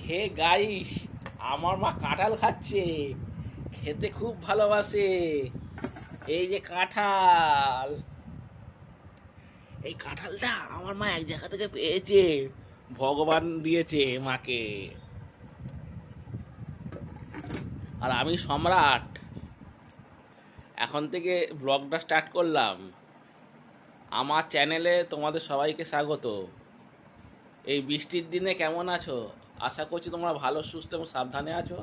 Hey guys, আমার মা কাঁঠাল খাচ্ছে, খেতে খুব ভালোবাসে। এই যে কাঁঠাল, এই কাঁঠালটা আমার মা এক জায়গা থেকে পেয়েছে, ভগবান দিয়েছে মাকে। আর আমি সম্রাট, এখন থেকে ব্লগটা স্টার্ট করলাম। আমার চ্যানেলে তোমাদের সবাইকে স্বাগত। এই বৃষ্টির দিনে কেমন আছো? আশা করছি তোমরা ভালো, সুস্থ এবং সাবধানে আছো।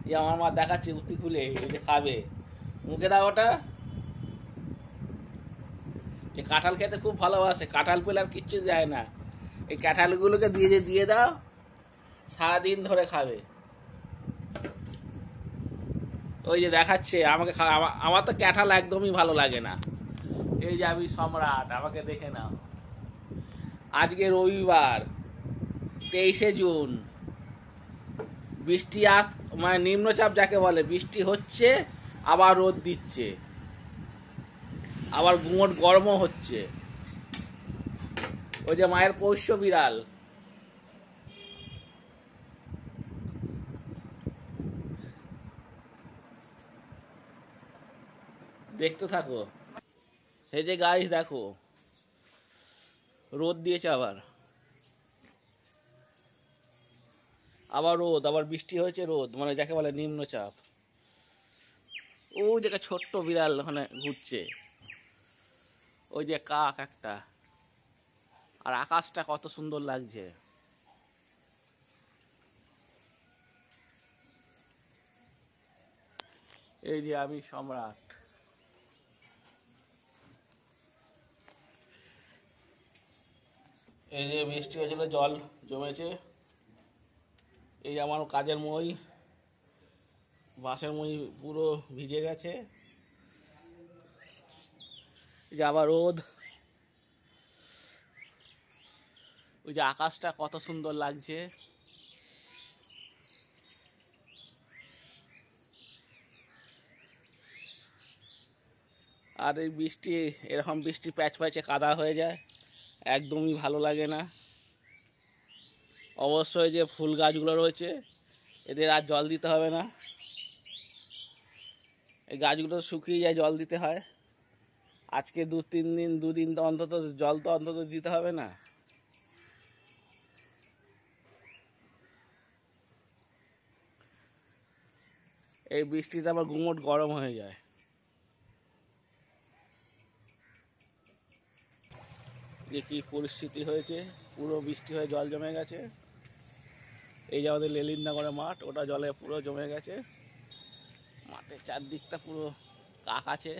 এই আমার মা দেখাচ্ছে উত্তি খুলে, এই যে খাবে, মুখে দাও ওটা। এই কাঁঠাল খেতে খুব ভালোবাসে, কাঁঠাল পেলে আর কিচ্ছু যায় না। এই কাঁঠালগুলোকে দিয়ে দাও, সারাদিন ধরে খাবে। ওই যে দেখাচ্ছে আমাকে, আমার তো কাঁঠাল একদমই ভালো লাগে না। এই যে আমি সম্রাট, আমাকে দেখে নাও। আজকে রবিবার, 23শে জুন। বৃষ্টি মানে নিম্নচাপ যাকে বলে, বৃষ্টি হচ্ছে, আবার রোদ দিচ্ছে, আবার গুমোট গরমও হচ্ছে। ওই যে মায়ের পোষ্য বিড়াল, দেখতে থাকো। এই যে গাইস দেখো, রোদ দিয়েছে, আবার রোদ, আবার বৃষ্টি হয়েছে, রোদ মানে যাকে বলে নিম্নচাপ। ওই যে ছোট্ট বিড়াল ওখানে ঘুরছে, ওই যে কাক একটা। আর আকাশটা কত সুন্দর লাগছে। এই যে আমি সম্রাট। এই যে বৃষ্টি হয়েছিল, জল জমেছে। এই যে আমার কাজের মই, বাঁশের মই পুরো ভিজে গেছে। এই যে আবার রোদ। ওই যে আকাশটা কত সুন্দর লাগছে। আর এই বৃষ্টি, এরকম বৃষ্টি প্যাচ প্যাচে কাদা হয়ে যায়, একদমই ভালো লাগে না। অবশ্যই যে ফুল গাছগুলো রয়েছে, এদের আর জল দিতে হবে না। এই গাছগুলো শুকিয়ে যায়, জল দিতে হয়। আজকে দুদিন তো অন্তত জল তো অন্তত দিতে হবে না। এই বৃষ্টিতে আবার গুমোট গরম হয়ে যায়। যে কি পরিস্থিতি হয়েছে, পুরো বৃষ্টি হয়ে জল জমে গেছে। এই যে আমাদের লেলিননগরের মাঠ, ওটা জলে পুরো জমে গেছে। মাঠের চারদিকটা পুরো কাক আছে।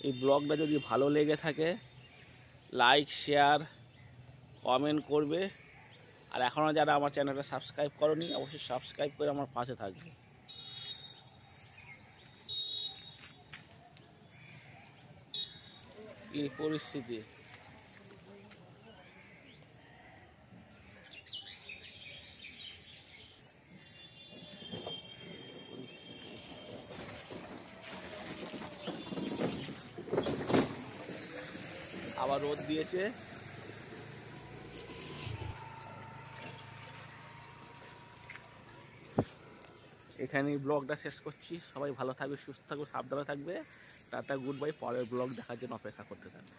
এই ব্লগটা যদি ভালো লেগে থাকে, লাইক, শেয়ার, কমেন্ট করবে। আর এখনও যারা আমার চ্যানেলটা সাবস্ক্রাইব করোনি, অবশ্যই সাবস্ক্রাইব করে আমার পাশে থাকবে। কি পরিস্থিতি! আবার রোদ দিয়েছে। এখানেই ব্লগটা শেষ করছি। সবাই ভালো থাকবে, সুস্থ থাকবে, সাবধানে থাকবে। Tata, good bye. পরের ব্লগ দেখার জন্য অপেক্ষা করতে থাকবে।